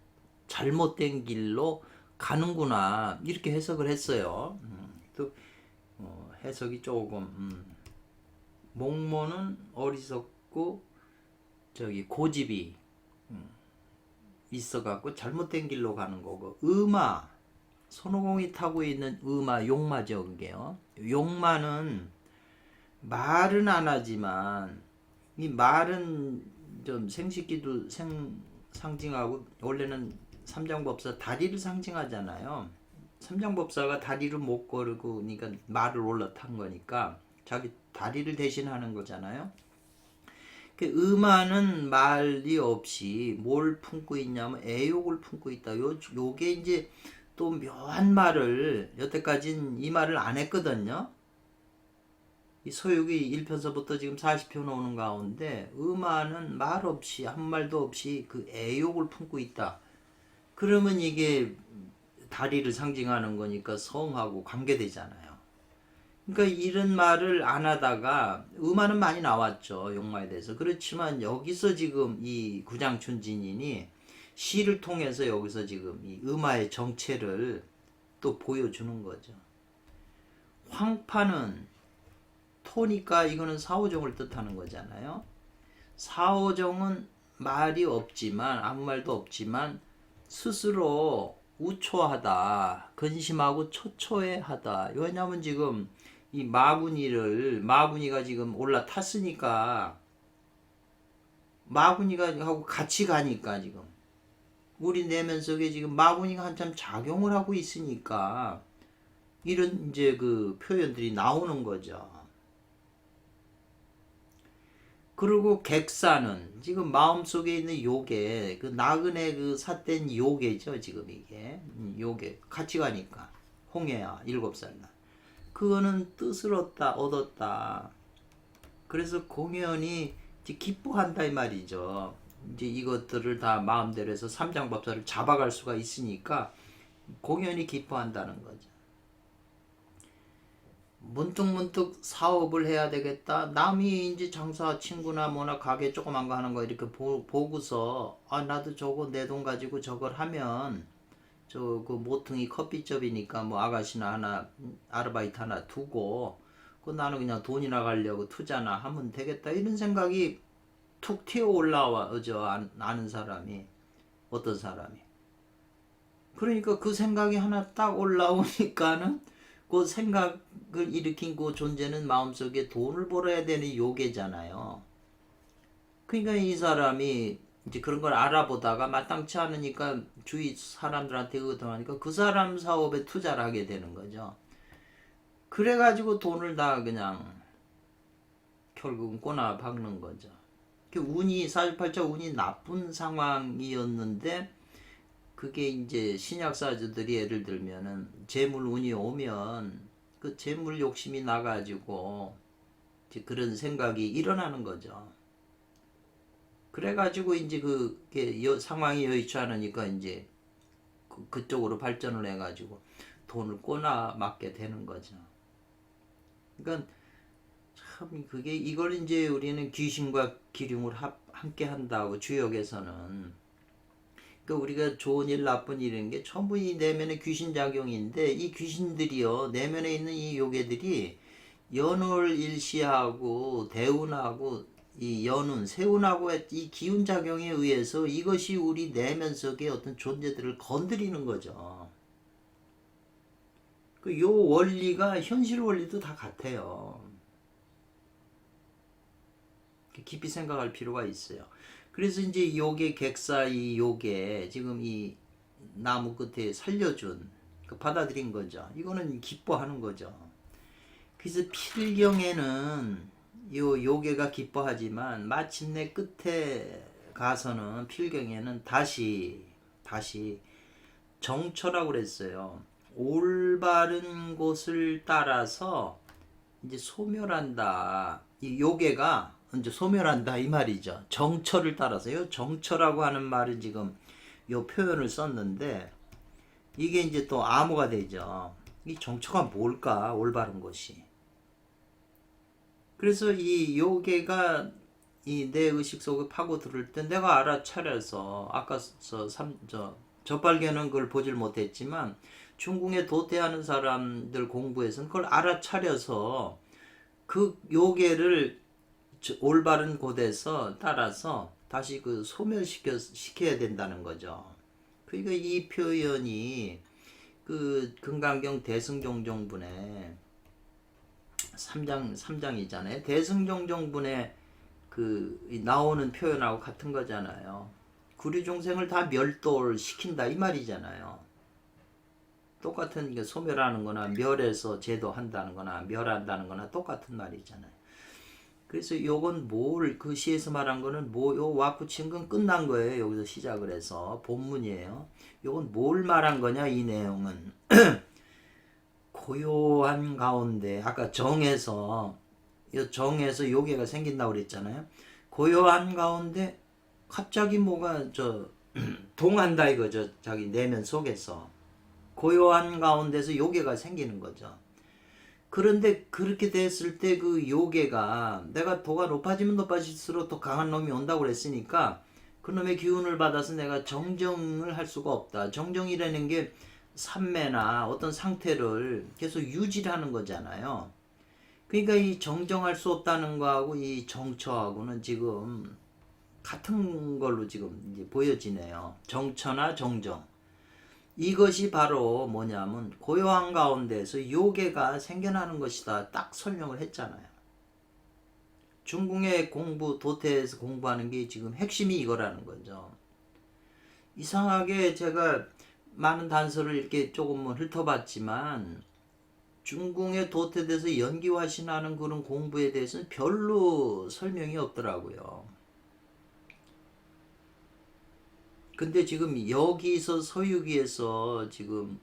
잘못된 길로 가는구나 이렇게 해석을 했어요. 또 해석이 조금 목모는 어리석고 저기 고집이 있어갖고 잘못된 길로 가는 거고 음아 손오공이 타고 있는 음아 용마죠 그게요. 용마는 말은 안 하지만 이 말은 좀 생식기도 상징하고 원래는 삼장법사 다리를 상징하잖아요. 삼장법사가 다리를 못 걸고 그러니까 말을 올라탄 거니까 자기 다리를 대신하는 거잖아요. 그 음화는 말이 없이 뭘 품고 있냐면 애욕을 품고 있다. 요게 이제 또 묘한 말을 여태까지는 이 말을 안 했거든요. 이 서유기 1편서부터 지금 40편 오는 가운데 음아는 말 없이 한 말도 없이 그 애욕을 품고 있다. 그러면 이게 다리를 상징하는 거니까 성하고 관계되잖아요. 그러니까 이런 말을 안 하다가 음아는 많이 나왔죠. 용마에 대해서. 그렇지만 여기서 지금 이 구장춘진인이 시를 통해서 여기서 지금 이 음아의 정체를 또 보여주는 거죠. 황파는 토니까 이거는 사오정을 뜻하는 거잖아요. 사오정은 말이 없지만 아무 말도 없지만 스스로 우초하다, 근심하고 초초해하다. 왜냐하면 지금 이 마구니가 지금 올라탔으니까 마구니가 하고 같이 가니까 지금 우리 내면 속에 지금 마구니가 한참 작용을 하고 있으니까 이런 이제 그 표현들이 나오는 거죠. 그리고 객사는 지금 마음속에 있는 요괴, 그 나그네 그 삿된 요괴죠. 지금 이게 요괴 같이 가니까 홍해야 7살 날 그거는 뜻을 얻었다. 그래서 공연이 이제 기뻐한다 이 말이죠. 이제 이것들을 다 마음대로 해서 삼장법사를 잡아갈 수가 있으니까 공연이 기뻐한다는 거죠. 문득문득 사업을 해야 되겠다. 남이 이제 장사 친구나 뭐나 가게 조그만 거 하는 거 이렇게 보고서 아 나도 저거 내 돈 가지고 저걸 하면 저 그 모퉁이 커피숍이니까 뭐 아가씨나 하나 아르바이트 하나 두고 그 나는 그냥 돈이나 가려고 투자나 하면 되겠다 이런 생각이 툭 튀어 올라와죠. 아는 사람이 어떤 사람이 그러니까 그 생각이 하나 딱 올라오니까는 그 생각을 일으킨 그 존재는 마음속에 돈을 벌어야 되는 요괴잖아요. 그러니까 이 사람이 이제 그런 걸 알아보다가 마땅치 않으니까 주위 사람들한테 의논하니까 그 사람 사업에 투자를 하게 되는 거죠. 그래가지고 돈을 다 그냥 결국은 꼬나 박는 거죠. 운이 사주팔자 운이 나쁜 상황이었는데 그게 이제 신약사주들이 예를 들면은 재물 운이 오면 그 재물 욕심이 나가지고 이제 그런 생각이 일어나는 거죠. 그래가지고 이제 그게 상황이 여의치 않으니까 이제 그쪽으로 발전을 해가지고 돈을 꼬나 맞게 되는 거죠. 그러니까 참 그게 이걸 이제 우리는 귀신과 기륭을 함께 한다고 주역에서는 그러니까 우리가 좋은 일 나쁜 일인 게 전부 이 내면의 귀신 작용인데 이 귀신들이요 내면에 있는 이 요괴들이 연월 일시하고 대운하고 이 연운 세운하고 이 기운 작용에 의해서 이것이 우리 내면 속의 어떤 존재들을 건드리는 거죠. 그 요 원리가 현실 원리도 다 같아요. 깊이 생각할 필요가 있어요. 그래서 이제 요괴 객사 이 요괴 지금 이 나무 끝에 살려준 그 받아들인 거죠. 이거는 기뻐하는 거죠. 그래서 필경에는 요 요괴가 기뻐하지만 마침내 끝에 가서는 필경에는 다시 정처라고 그랬어요. 올바른 곳을 따라서 이제 소멸한다. 이 요괴가 이제 소멸한다 이 말이죠. 정처를 따라서요. 정처라고 하는 말은 지금 요 표현을 썼는데 이게 이제 또 암호가 되죠. 이 정처가 뭘까? 올바른 것이. 그래서 이 요괴가 이 내 의식 속에 파고들을 때 내가 알아차려서 아까 저발견은 그걸 보질 못했지만 중궁에 도태하는 사람들 공부에서는 그걸 알아차려서 그 요괴를 올바른 곳에서 따라서 다시 그 소멸시켜야 된다는 거죠. 그러니까 이 표현이 그 금강경 대승종종분의 3장이잖아요. 대승종종분의 그 나오는 표현하고 같은 거잖아요. 구류중생을 다 멸도를 시킨다 이 말이잖아요. 똑같은 게 소멸하는 거나 멸해서 제도한다는 거나 멸한다는 거나 똑같은 말이잖아요. 그래서 요건 그 시에서 말한 거는 요 와꾸친 건 끝난 거예요. 여기서 시작을 해서 본문이에요. 요건 뭘 말한 거냐 이 내용은 고요한 가운데 아까 정에서 이 정에서 요괴가 생긴다고 그랬잖아요. 고요한 가운데 갑자기 뭐가 동한다 이거죠. 자기 내면 속에서 고요한 가운데서 요괴가 생기는 거죠. 그런데 그렇게 됐을 때 그 요괴가 내가 도가 높아지면 높아질수록 더 강한 놈이 온다고 그랬으니까 그놈의 기운을 받아서 내가 정정을 할 수가 없다. 정정이라는 게 삼매나 어떤 상태를 계속 유지하는 거잖아요. 그러니까 이 정정할 수 없다는 거하고 이 정처하고는 지금 같은 걸로 지금 이제 보여지네요. 정처나 정정. 이것이 바로 뭐냐면 고요한 가운데서 요괴가 생겨나는 것이다. 딱 설명을 했잖아요. 중궁의 공부, 도태에서 공부하는 게 지금 핵심이 이거라는 거죠. 이상하게 제가 많은 단서를 이렇게 조금은 훑어봤지만 중궁에 도태돼서 연기화신하는 그런 공부에 대해서는 별로 설명이 없더라고요. 근데 지금 여기서 서유기에서 지금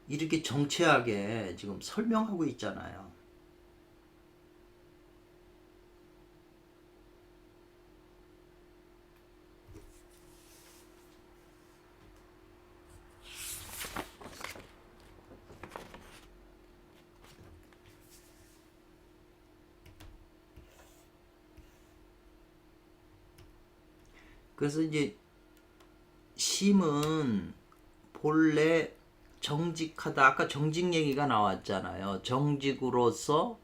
이렇게 정치하게 지금 설명하고 있잖아요. 그래서 이제 심은 본래 정직하다. 아까 정직 얘기가 나왔잖아요. 정직으로서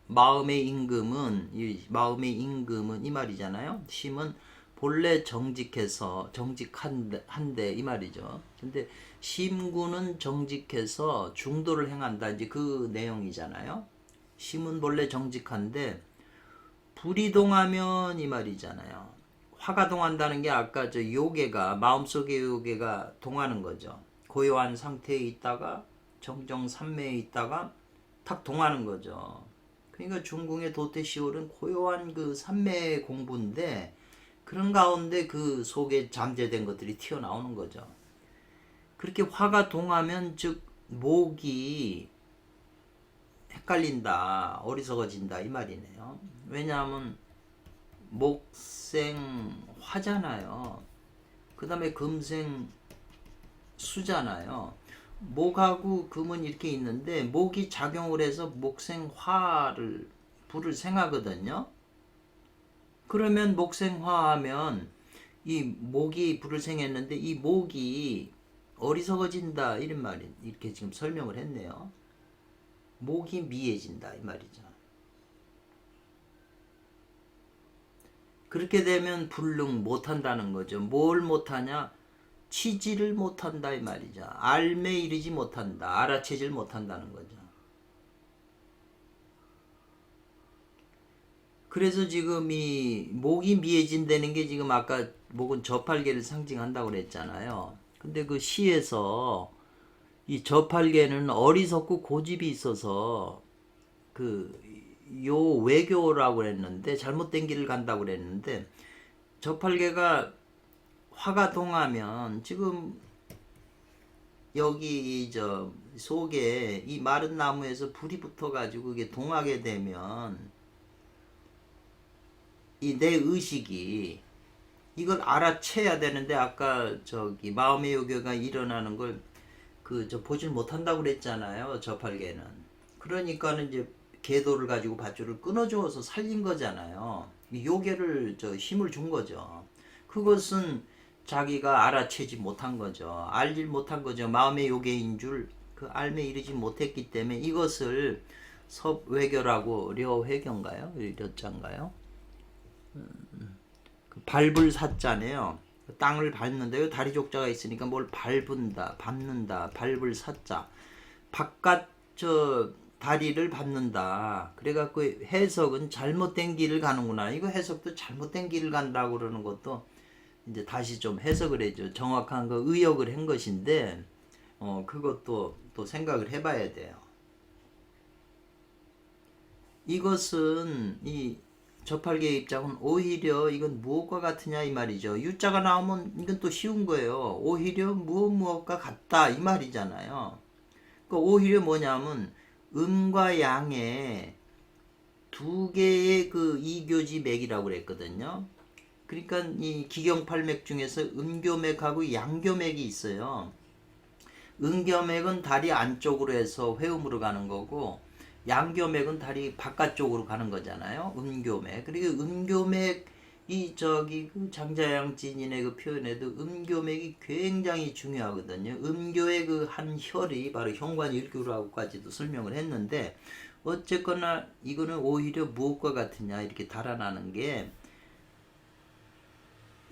마음의 임금은 이 말이잖아요. 심은 본래 정직해서 정직한데 이 말이죠. 근데 심구는 정직해서 중도를 행한다. 이제 그 내용이잖아요. 심은 본래 정직한데 불이 동하면 이 말이잖아요. 화가 동한다는 게 아까 저 요괴가 마음속의 요괴가 동하는 거죠. 고요한 상태에 있다가 정정삼매에 있다가 탁 동하는 거죠. 그러니까 중궁의 도태시월은 고요한 그 삼매의 공부인데 그런 가운데 그 속에 잠재된 것들이 튀어나오는 거죠. 그렇게 화가 동하면 즉 목이 헷갈린다, 어리석어진다 이 말이네요. 왜냐하면 목생화잖아요. 그 다음에 금생수잖아요. 목하고 금은 이렇게 있는데 목이 작용을 해서 목생화를 불을 생하거든요. 그러면 목생화하면 이 목이 불을 생했는데 이 목이 어리석어진다 이런 말이 이렇게 지금 설명을 했네요. 목이 미해진다 이 말이죠. 그렇게 되면 불능 못한다는 거죠. 뭘 못하냐? 치지를 못한다 이 말이죠. 알매 이르지 못한다. 알아채질 못한다는 거죠. 그래서 지금 이 목이 미해진다는 게 지금 아까 목은 저팔계를 상징한다고 그랬잖아요. 근데 그 시에서 이 저팔계는 어리석고 고집이 있어서 그 요 외교라고 그랬는데 잘못된 길을 간다고 그랬는데 저팔계가 화가 동하면 지금 여기 저 속에 이 마른 나무에서 불이 붙어 가지고 이게 동하게 되면 이 내 의식이 이걸 알아채야 되는데 아까 저기 마음의 요괴가 일어나는 걸 그 저 보질 못한다고 그랬잖아요. 저팔계는. 그러니까는 이제 계도를 가지고 밧줄을 끊어줘서 살린 거잖아요. 요괴를 저 힘을 준 거죠. 그것은 자기가 알아채지 못한 거죠. 알질 못한 거죠. 마음의 요괴인 줄 그 알매 이르지 못했기 때문에 이것을 섭외교라고 려회견가요? 려자인가요? 그 밟을 사자네요. 땅을 밟는데요. 다리 족자가 있으니까 뭘 밟은다, 밟는다, 밟을 사자. 바깥 저 다리를 밟는다. 그래갖고 해석은 잘못된 길을 가는구나. 이거 해석도 잘못된 길을 간다고 그러는 것도 이제 다시 좀 해석을 해줘. 정확한 거 의역을 한 것인데, 그것도 또 생각을 해봐야 돼요. 이것은 이 저팔계의 입장은 오히려 이건 무엇과 같으냐 이 말이죠. 유자가 나오면 이건 또 쉬운 거예요. 오히려 무엇과 같다 이 말이잖아요. 그러니까 오히려 뭐냐면 음과 양의 두 개의 그 이교지 맥이라고 그랬거든요. 그러니까 이 기경팔맥 중에서 음교맥하고 양교맥이 있어요. 음교맥은 다리 안쪽으로 해서 회음으로 가는 거고, 양교맥은 다리 바깥쪽으로 가는 거잖아요. 음교맥. 그리고 음교맥 그 장자양진인의 그 표현에도 음교맥이 굉장히 중요하거든요. 음교의 그 한 혈이 바로 현관일교라고까지도 설명을 했는데, 어쨌거나 이거는 오히려 무엇과 같으냐 이렇게 달아나는 게,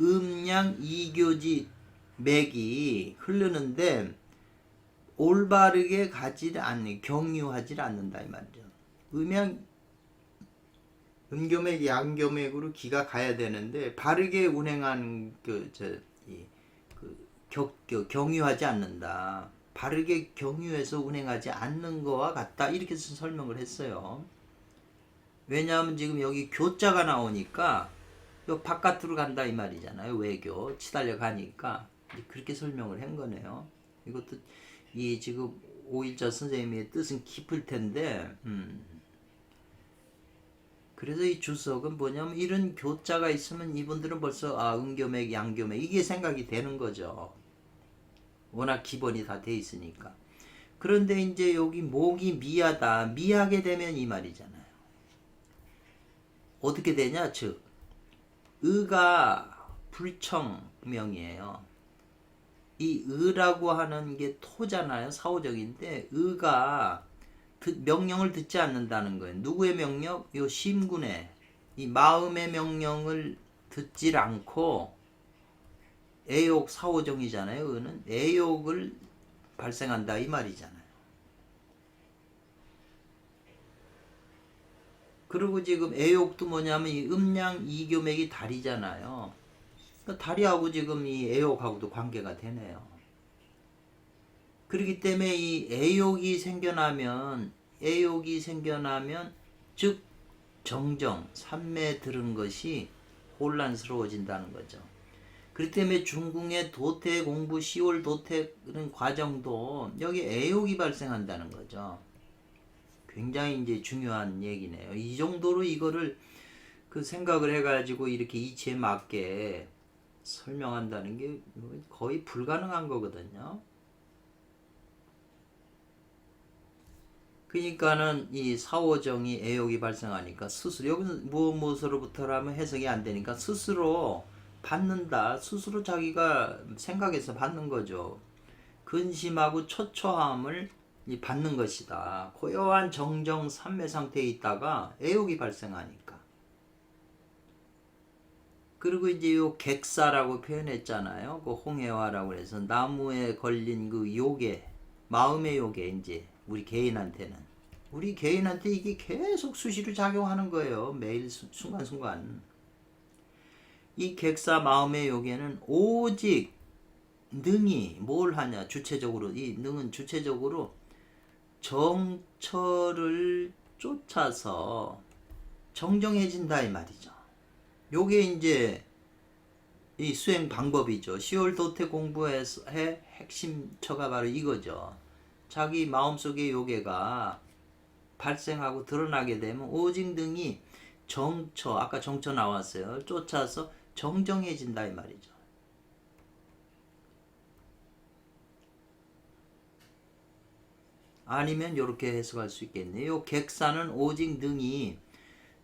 음양 이교지 맥이 흐르는데 올바르게 가지 않는, 경유하지 않는다 이 말이죠. 음교맥, 양교맥으로 기가 가야 되는데 바르게 운행하는 경유하지 않는다. 바르게 경유해서 운행하지 않는 거와 같다. 이렇게 설명을 했어요. 왜냐하면 지금 여기 교자가 나오니까 바깥으로 간다 이 말이잖아요. 외교 치달려 가니까 그렇게 설명을 한 거네요. 이것도 이 지금 오일자 선생님의 뜻은 깊을 텐데, 그래서 이 주석은 뭐냐면 이런 교자가 있으면 이분들은 벌써 음교맥, 양교맥 이게 생각이 되는 거죠. 워낙 기본이 다 돼 있으니까. 그런데 이제 여기 목이 미하다. 미하게 되면 이 말이잖아요. 어떻게 되냐? 즉 의가 불청명이에요. 이 의라고 하는 게 토잖아요. 사오정인데 의가 명령을 듣지 않는다는 거예요. 누구의 명령? 요 심군의 이 마음의 명령을 듣질 않고 애욕 사오정이잖아요. 의는 애욕을 발생한다 이 말이잖아요. 그리고 지금 애욕도 뭐냐면 이 음양 이교맥이 다리잖아요. 다리하고 지금 이 애욕하고도 관계가 되네요. 그렇기 때문에 이 애욕이 생겨나면 즉 정정, 삼매 들은 것이 혼란스러워진다는 거죠. 그렇기 때문에 중궁의 도태 공부, 시월 도태 그런 과정도 여기 애욕이 발생한다는 거죠. 굉장히 이제 중요한 얘기네요. 이 정도로 이거를 그 생각을 해가지고 이렇게 이치에 맞게 설명한다는 게 거의 불가능한 거거든요. 그러니까는 이 사오정이 애욕이 발생하니까 스스로, 여기는 무엇으로부터라면 해석이 안 되니까 스스로 받는다. 스스로 자기가 생각해서 받는 거죠. 근심하고 초초함을 받는 것이다. 고요한 정정 삼매 상태에 있다가 애욕이 발생하니까. 그리고 이제 요 객사라고 표현했잖아요. 그 홍해화라고 해서 나무에 걸린 그 요괴, 마음의 요괴, 이제 우리 개인한테 이게 계속 수시로 작용하는 거예요. 매일 순간순간. 이 객사 마음의 요괴는 오직 능이 뭘 하냐, 주체적으로, 이 능은 주체적으로 정처를 쫓아서 정정해진다 이 말이죠. 요게 이제 이 수행 방법이죠. 시월도태 공부에서 핵심처가 바로 이거죠. 자기 마음속의 요괴가 발생하고 드러나게 되면 오직 능이 정처, 아까 정처 나왔어요. 쫓아서 정정해진다 이 말이죠. 아니면 이렇게 해석할 수 있겠네요. 객사는 오직 능이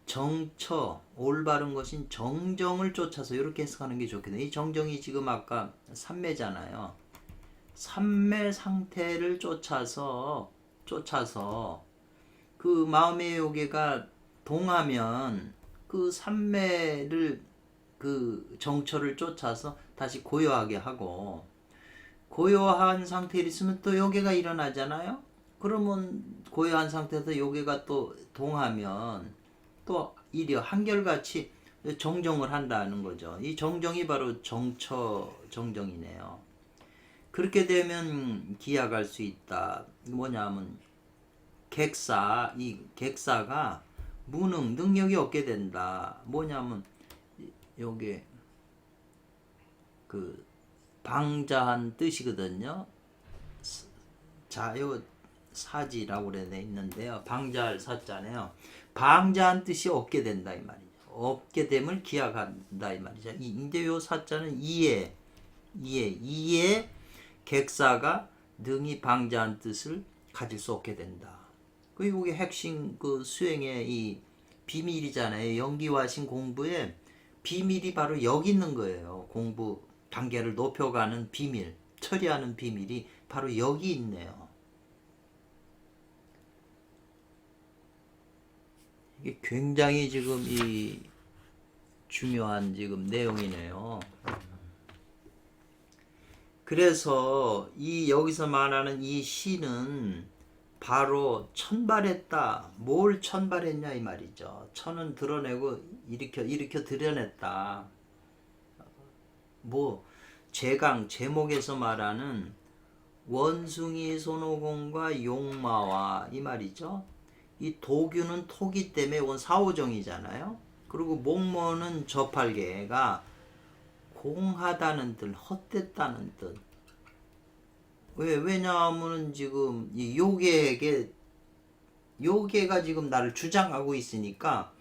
정처, 올바른 것인 정정을 쫓아서 이렇게 해석하는 게 좋겠네요. 이 정정이 지금 아까 삼매잖아요. 삼매 상태를 쫓아서 그 마음의 요괴가 동하면 그 삼매를 그 정처를 쫓아서 다시 고요하게 하고, 고요한 상태에 있으면 또 요괴가 일어나잖아요. 그러면 고요한 상태에서 요괴가 또 동하면 또 이려 한결같이 정정을 한다는 거죠. 이 정정이 바로 정처 정정이네요. 그렇게 되면 기약할 수 있다. 뭐냐면 이 객사가 무능, 능력이 없게 된다. 뭐냐면 요게 그 방자한 뜻이거든요. 자, 요 사지라고 그래 있는데요. 방자할 사자네요. 방자한 뜻이 없게 된다 이 말이죠. 없게 됨을 기약한다 이 말이죠. 이제 요 사자는 이에 객사가 능히 방자한 뜻을 가질 수 없게 된다. 그리고 이게 핵심 그 수행의 이 비밀이잖아요. 연기화신 공부에 비밀이 바로 여기 있는 거예요. 공부 단계를 높여가는 비밀, 처리하는 비밀이 바로 여기 있네요. 이게 굉장히 지금 이 중요한 지금 내용이네요. 그래서 이 여기서 말하는 이 시는 바로 천발했다. 뭘 천발했냐 이 말이죠. 천은 드러내고 일으켜 드러냈다. 뭐 제목에서 말하는 원숭이 손오공과 용마와 이 말이죠. 이 도규는 토기 때문에 온 사오정이잖아요. 그리고 목모는 저팔계가 공하다는 뜻, 헛됐다는 뜻. 왜냐하면 지금 이 요괴가 지금 나를 주장하고 있으니까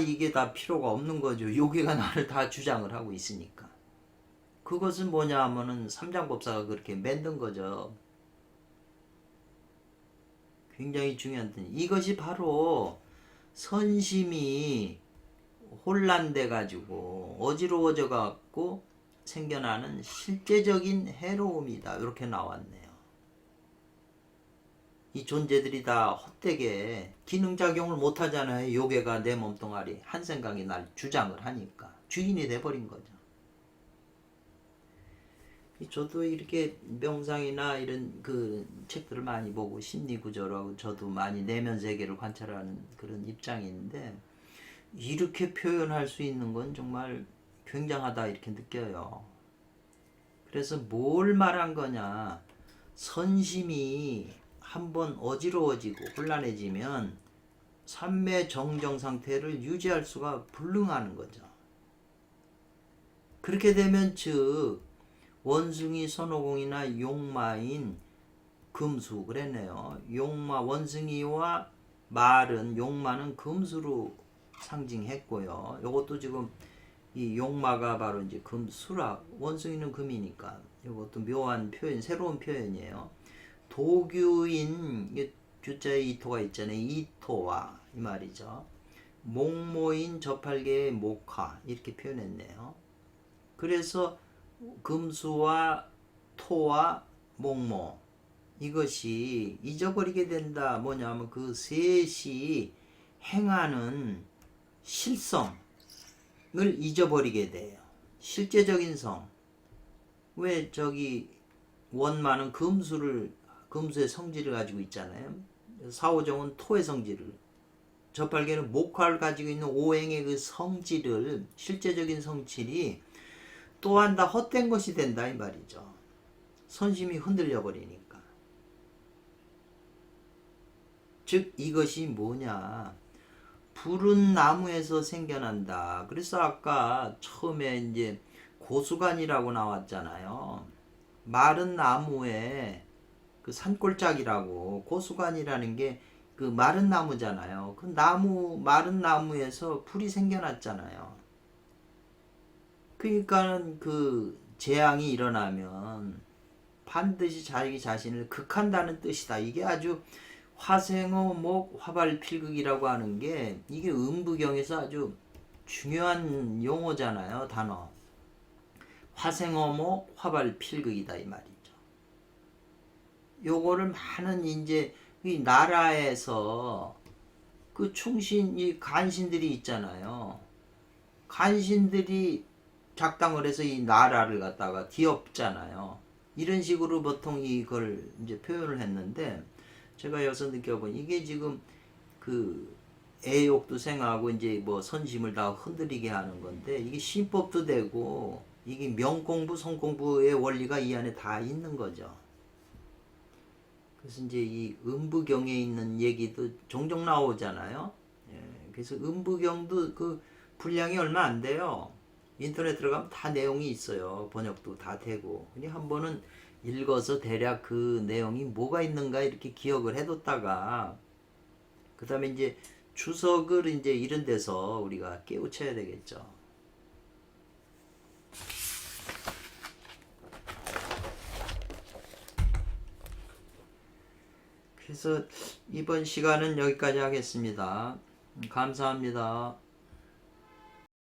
이게 다 필요가 없는 거죠. 요괴가 나를 다 주장을 하고 있으니까. 그것은 뭐냐 하면은 삼장법사가 그렇게 만든 거죠. 굉장히 중요한 뜻. 이것이 바로 선심이 혼란돼 가지고 어지러워져 갖고 생겨나는 실제적인 해로움이다. 이렇게 나왔네요. 이 존재들이 다 헛되게 기능작용을 못하잖아요. 요괴가 내 몸뚱아리 한 생각이 날 주장을 하니까 주인이 돼버린 거죠. 저도 이렇게 명상이나 이런 그 책들을 많이 보고 심리구조라고 저도 많이 내면 세계를 관찰하는 그런 입장인데 이렇게 표현할 수 있는 건 정말 굉장하다 이렇게 느껴요. 그래서 뭘 말한 거냐? 선심이 한번 어지러워지고 혼란해지면 삼매 정정 상태를 유지할 수가 불능하는 거죠. 그렇게 되면 즉 원숭이 손오공이나 용마인 금수 그랬네요. 용마 원숭이와 말은 용마는 금수로 상징했고요. 이것도 지금 이 용마가 바로 이제 금수라 원숭이는 금이니까 이것도 묘한 표현, 새로운 표현이에요. 도규인 규자에 이토가 있잖아요. 이토와 이 말이죠. 목모인 저팔계의 목화 이렇게 표현했네요. 그래서 금수와 토와 목모 이것이 잊어버리게 된다. 뭐냐면 그 셋이 행하는 실성을 잊어버리게 돼요. 실제적인 성. 왜 저기 원마는 금수의 성질을 가지고 있잖아요. 사오정은 토의 성질을, 저팔계는 목화를 가지고 있는 오행의 그 성질을, 실제적인 성질이 또한 다 헛된 것이 된다 이 말이죠. 선심이 흔들려 버리니까. 즉 이것이 뭐냐? 푸른 나무에서 생겨난다. 그래서 아까 처음에 이제 고수관이라고 나왔잖아요. 마른 나무에 그 산골짜기라고 고수관이라는 게 그 마른 나무잖아요. 그 마른 나무에서 풀이 생겨났잖아요. 그러니까는 그 재앙이 일어나면 반드시 자기 자신을 극한다는 뜻이다. 이게 아주 화생어 목 화발필극이라고 하는 게 이게 음부경에서 아주 중요한 용어잖아요. 단어. 화생어 목 화발필극이다 이 말이죠. 요거를 많은 이제 이 나라에서 그 충신 이 간신들이 있잖아요. 간신들이 작당을 해서 이 나라를 갖다가 뒤엎잖아요. 이런 식으로 보통 이걸 이제 표현을 했는데 제가 여기서 느껴본 이게 지금 그 애욕도 생하고 이제 뭐 선심을 다 흔들리게 하는 건데 이게 신법도 되고 이게 명공부 성공부의 원리가 이 안에 다 있는 거죠. 그래서 이제 이 음부경에 있는 얘기도 종종 나오잖아요. 예, 그래서 음부경도 그 분량이 얼마 안 돼요. 인터넷 들어가면 다 내용이 있어요. 번역도 다 되고. 그냥 한 번은 읽어서 대략 그 내용이 뭐가 있는가 이렇게 기억을 해뒀다가 그 다음에 이제 주석을 이제 이런 데서 우리가 깨우쳐야 되겠죠. 그래서 이번 시간은 여기까지 하겠습니다. 감사합니다.